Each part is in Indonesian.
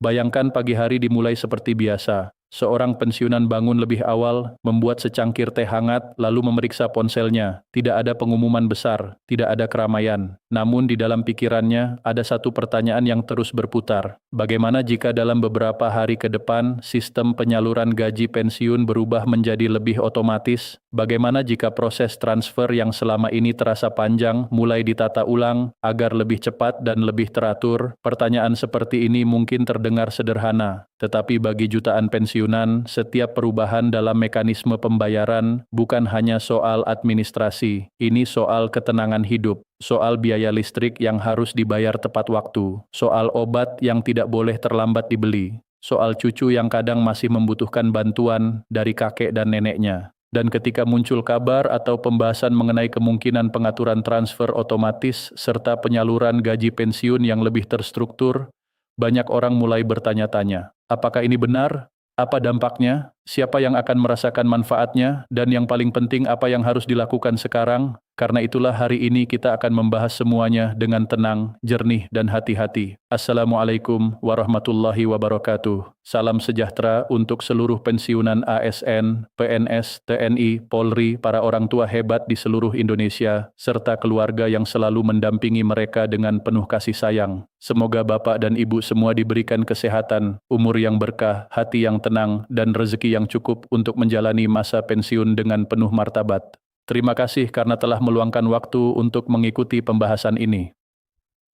Bayangkan pagi hari dimulai seperti biasa. Seorang pensiunan bangun lebih awal, membuat secangkir teh hangat, lalu memeriksa ponselnya. Tidak ada pengumuman besar, tidak ada keramaian. Namun di dalam pikirannya, ada satu pertanyaan yang terus berputar. Bagaimana jika dalam beberapa hari ke depan, sistem penyaluran gaji pensiun berubah menjadi lebih otomatis? Bagaimana jika proses transfer yang selama ini terasa panjang, mulai ditata ulang, agar lebih cepat dan lebih teratur? Pertanyaan seperti ini mungkin terdengar sederhana, tetapi bagi jutaan pensiunan, setiap perubahan dalam mekanisme pembayaran bukan hanya soal administrasi, ini soal ketenangan hidup, soal biaya listrik yang harus dibayar tepat waktu, soal obat yang tidak boleh terlambat dibeli, soal cucu yang kadang masih membutuhkan bantuan dari kakek dan neneknya. Dan ketika muncul kabar atau pembahasan mengenai kemungkinan pengaturan transfer otomatis serta penyaluran gaji pensiun yang lebih terstruktur, banyak orang mulai bertanya-tanya, apakah ini benar? Apa dampaknya? Siapa yang akan merasakan manfaatnya? Dan yang paling penting, apa yang harus dilakukan sekarang? Karena itulah hari ini kita akan membahas semuanya dengan tenang, jernih, dan hati-hati. Assalamualaikum warahmatullahi wabarakatuh. Salam sejahtera untuk seluruh pensiunan ASN, PNS, TNI, Polri, para orang tua hebat di seluruh Indonesia, serta keluarga yang selalu mendampingi mereka dengan penuh kasih sayang. Semoga Bapak dan Ibu semua diberikan kesehatan, umur yang berkah, hati yang tenang, dan rezeki yang cukup untuk menjalani masa pensiun dengan penuh martabat. Terima kasih karena telah meluangkan waktu untuk mengikuti pembahasan ini.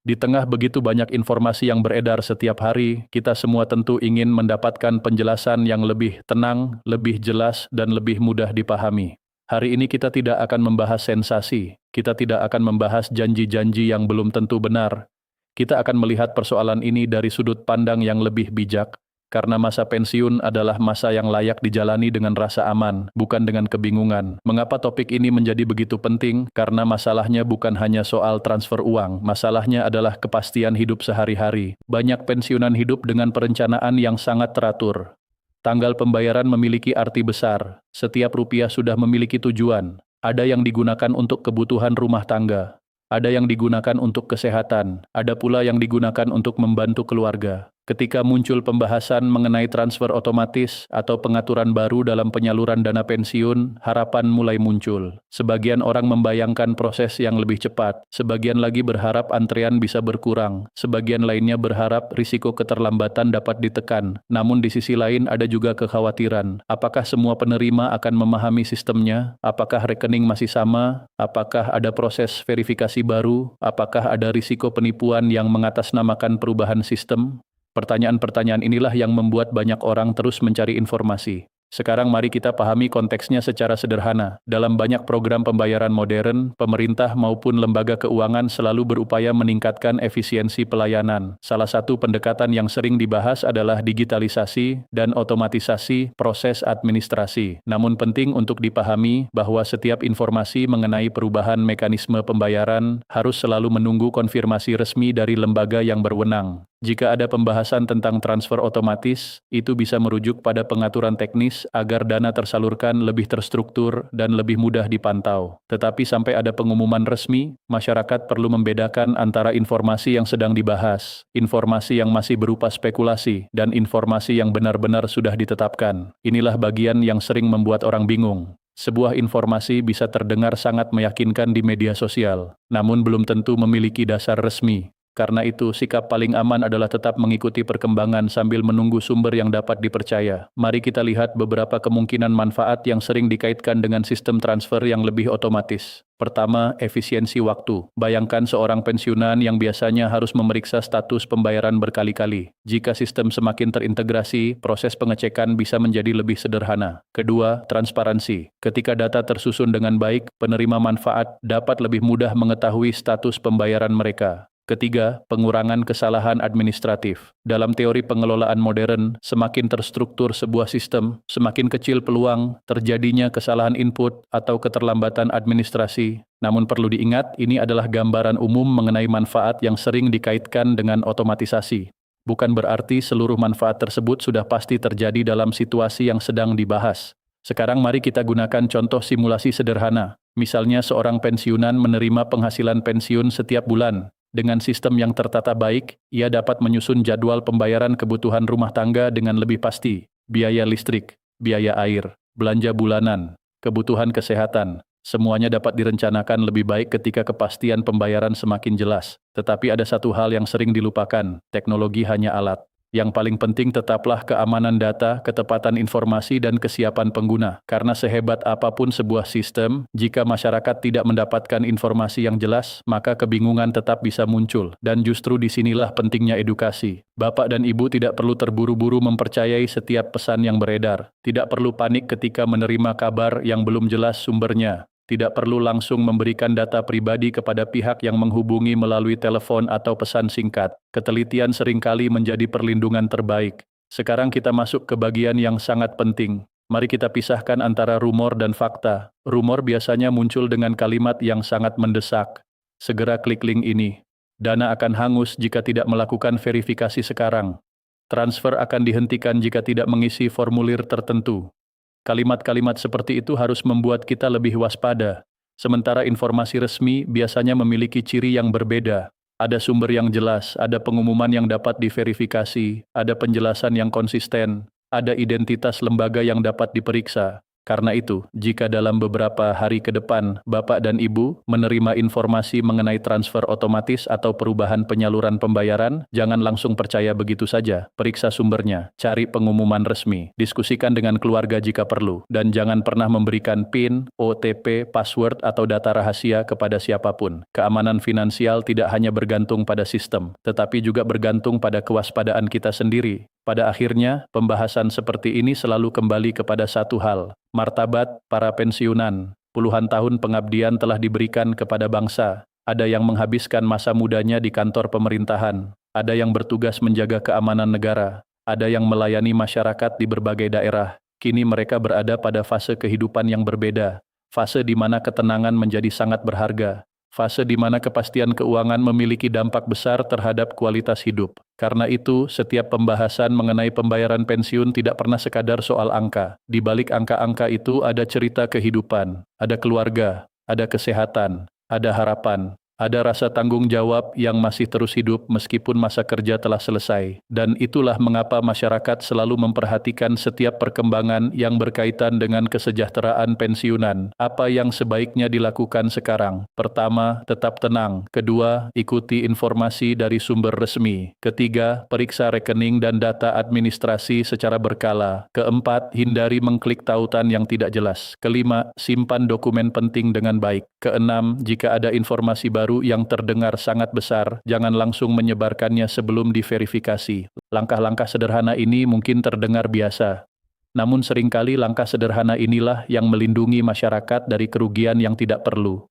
Di tengah begitu banyak informasi yang beredar setiap hari, kita semua tentu ingin mendapatkan penjelasan yang lebih tenang, lebih jelas, dan lebih mudah dipahami. Hari ini kita tidak akan membahas sensasi, kita tidak akan membahas janji-janji yang belum tentu benar. Kita akan melihat persoalan ini dari sudut pandang yang lebih bijak, karena masa pensiun adalah masa yang layak dijalani dengan rasa aman, bukan dengan kebingungan. Mengapa topik ini menjadi begitu penting? Karena masalahnya bukan hanya soal transfer uang, masalahnya adalah kepastian hidup sehari-hari. Banyak pensiunan hidup dengan perencanaan yang sangat teratur. Tanggal pembayaran memiliki arti besar, setiap rupiah sudah memiliki tujuan. Ada yang digunakan untuk kebutuhan rumah tangga, ada yang digunakan untuk kesehatan, ada pula yang digunakan untuk membantu keluarga. Ketika muncul pembahasan mengenai transfer otomatis atau pengaturan baru dalam penyaluran dana pensiun, harapan mulai muncul. Sebagian orang membayangkan proses yang lebih cepat, sebagian lagi berharap antrean bisa berkurang, sebagian lainnya berharap risiko keterlambatan dapat ditekan. Namun di sisi lain ada juga kekhawatiran, apakah semua penerima akan memahami sistemnya? Apakah rekening masih sama? Apakah ada proses verifikasi baru? Apakah ada risiko penipuan yang mengatasnamakan perubahan sistem? Pertanyaan-pertanyaan inilah yang membuat banyak orang terus mencari informasi. Sekarang mari kita pahami konteksnya secara sederhana. Dalam banyak program pembayaran modern, pemerintah maupun lembaga keuangan selalu berupaya meningkatkan efisiensi pelayanan. Salah satu pendekatan yang sering dibahas adalah digitalisasi dan otomatisasi proses administrasi. Namun penting untuk dipahami bahwa setiap informasi mengenai perubahan mekanisme pembayaran harus selalu menunggu konfirmasi resmi dari lembaga yang berwenang. Jika ada pembahasan tentang transfer otomatis, itu bisa merujuk pada pengaturan teknis agar dana tersalurkan lebih terstruktur dan lebih mudah dipantau. Tetapi sampai ada pengumuman resmi, masyarakat perlu membedakan antara informasi yang sedang dibahas, informasi yang masih berupa spekulasi, dan informasi yang benar-benar sudah ditetapkan. Inilah bagian yang sering membuat orang bingung. Sebuah informasi bisa terdengar sangat meyakinkan di media sosial, namun belum tentu memiliki dasar resmi. Karena itu, sikap paling aman adalah tetap mengikuti perkembangan sambil menunggu sumber yang dapat dipercaya. Mari kita lihat beberapa kemungkinan manfaat yang sering dikaitkan dengan sistem transfer yang lebih otomatis. Pertama, efisiensi waktu. Bayangkan seorang pensiunan yang biasanya harus memeriksa status pembayaran berkali-kali. Jika sistem semakin terintegrasi, proses pengecekan bisa menjadi lebih sederhana. Kedua, transparansi. Ketika data tersusun dengan baik, penerima manfaat dapat lebih mudah mengetahui status pembayaran mereka. Ketiga, pengurangan kesalahan administratif. Dalam teori pengelolaan modern, semakin terstruktur sebuah sistem, semakin kecil peluang terjadinya kesalahan input atau keterlambatan administrasi. Namun perlu diingat, ini adalah gambaran umum mengenai manfaat yang sering dikaitkan dengan otomatisasi. Bukan berarti seluruh manfaat tersebut sudah pasti terjadi dalam situasi yang sedang dibahas. Sekarang mari kita gunakan contoh simulasi sederhana. Misalnya seorang pensiunan menerima penghasilan pensiun setiap bulan. Dengan sistem yang tertata baik, ia dapat menyusun jadwal pembayaran kebutuhan rumah tangga dengan lebih pasti, biaya listrik, biaya air, belanja bulanan, kebutuhan kesehatan. Semuanya dapat direncanakan lebih baik ketika kepastian pembayaran semakin jelas. Tetapi ada satu hal yang sering dilupakan, teknologi hanya alat. Yang paling penting tetaplah keamanan data, ketepatan informasi, dan kesiapan pengguna. Karena sehebat apapun sebuah sistem, jika masyarakat tidak mendapatkan informasi yang jelas, maka kebingungan tetap bisa muncul. Dan justru disinilah pentingnya edukasi. Bapak dan Ibu tidak perlu terburu-buru mempercayai setiap pesan yang beredar. Tidak perlu panik ketika menerima kabar yang belum jelas sumbernya. Tidak perlu langsung memberikan data pribadi kepada pihak yang menghubungi melalui telepon atau pesan singkat. Ketelitian seringkali menjadi perlindungan terbaik. Sekarang kita masuk ke bagian yang sangat penting. Mari kita pisahkan antara rumor dan fakta. Rumor biasanya muncul dengan kalimat yang sangat mendesak. Segera klik link ini. Dana akan hangus jika tidak melakukan verifikasi sekarang. Transfer akan dihentikan jika tidak mengisi formulir tertentu. Kalimat-kalimat seperti itu harus membuat kita lebih waspada. Sementara informasi resmi biasanya memiliki ciri yang berbeda. Ada sumber yang jelas, ada pengumuman yang dapat diverifikasi, ada penjelasan yang konsisten, ada identitas lembaga yang dapat diperiksa. Karena itu, jika dalam beberapa hari ke depan Bapak dan Ibu menerima informasi mengenai transfer otomatis atau perubahan penyaluran pembayaran, jangan langsung percaya begitu saja. Periksa sumbernya, cari pengumuman resmi, diskusikan dengan keluarga jika perlu, dan jangan pernah memberikan PIN, OTP, password, atau data rahasia kepada siapapun. Keamanan finansial tidak hanya bergantung pada sistem, tetapi juga bergantung pada kewaspadaan kita sendiri. Pada akhirnya, pembahasan seperti ini selalu kembali kepada satu hal, martabat para pensiunan. Puluhan tahun pengabdian telah diberikan kepada bangsa. Ada yang menghabiskan masa mudanya di kantor pemerintahan, ada yang bertugas menjaga keamanan negara, ada yang melayani masyarakat di berbagai daerah. Kini mereka berada pada fase kehidupan yang berbeda, fase di mana ketenangan menjadi sangat berharga. Fase di mana kepastian keuangan memiliki dampak besar terhadap kualitas hidup. Karena itu, setiap pembahasan mengenai pembayaran pensiun tidak pernah sekadar soal angka. Di balik angka-angka itu ada cerita kehidupan, ada keluarga, ada kesehatan, ada harapan, ada rasa tanggung jawab yang masih terus hidup meskipun masa kerja telah selesai. Dan itulah mengapa masyarakat selalu memperhatikan setiap perkembangan yang berkaitan dengan kesejahteraan pensiunan. Apa yang sebaiknya dilakukan sekarang? Pertama, tetap tenang. Kedua, ikuti informasi dari sumber resmi. Ketiga, periksa rekening dan data administrasi secara berkala. Keempat, hindari mengklik tautan yang tidak jelas. Kelima, simpan dokumen penting dengan baik. Keenam, jika ada informasi baru yang terdengar sangat besar, jangan langsung menyebarkannya sebelum diverifikasi. Langkah-langkah sederhana ini mungkin terdengar biasa. Namun seringkali langkah sederhana inilah yang melindungi masyarakat dari kerugian yang tidak perlu.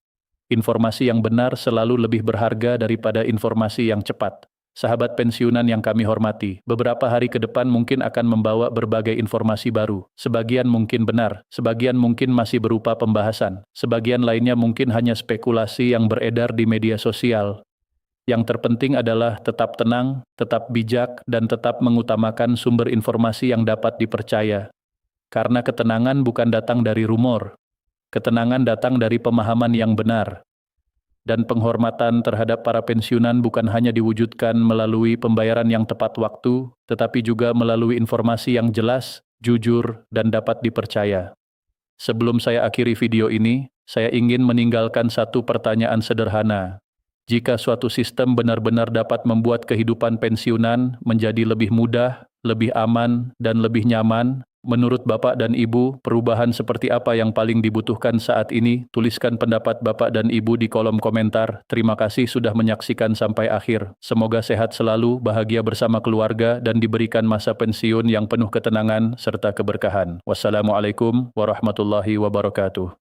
Informasi yang benar selalu lebih berharga daripada informasi yang cepat. Sahabat pensiunan yang kami hormati, beberapa hari ke depan mungkin akan membawa berbagai informasi baru. Sebagian mungkin benar, sebagian mungkin masih berupa pembahasan, sebagian lainnya mungkin hanya spekulasi yang beredar di media sosial. Yang terpenting adalah tetap tenang, tetap bijak, dan tetap mengutamakan sumber informasi yang dapat dipercaya. Karena ketenangan bukan datang dari rumor, ketenangan datang dari pemahaman yang benar. Dan penghormatan terhadap para pensiunan bukan hanya diwujudkan melalui pembayaran yang tepat waktu, tetapi juga melalui informasi yang jelas, jujur, dan dapat dipercaya. Sebelum saya akhiri video ini, saya ingin meninggalkan satu pertanyaan sederhana. Jika suatu sistem benar-benar dapat membuat kehidupan pensiunan menjadi lebih mudah, lebih aman, dan lebih nyaman, menurut Bapak dan Ibu, perubahan seperti apa yang paling dibutuhkan saat ini? Tuliskan pendapat Bapak dan Ibu di kolom komentar. Terima kasih sudah menyaksikan sampai akhir. Semoga sehat selalu, bahagia bersama keluarga, dan diberikan masa pensiun yang penuh ketenangan serta keberkahan. Wassalamualaikum warahmatullahi wabarakatuh.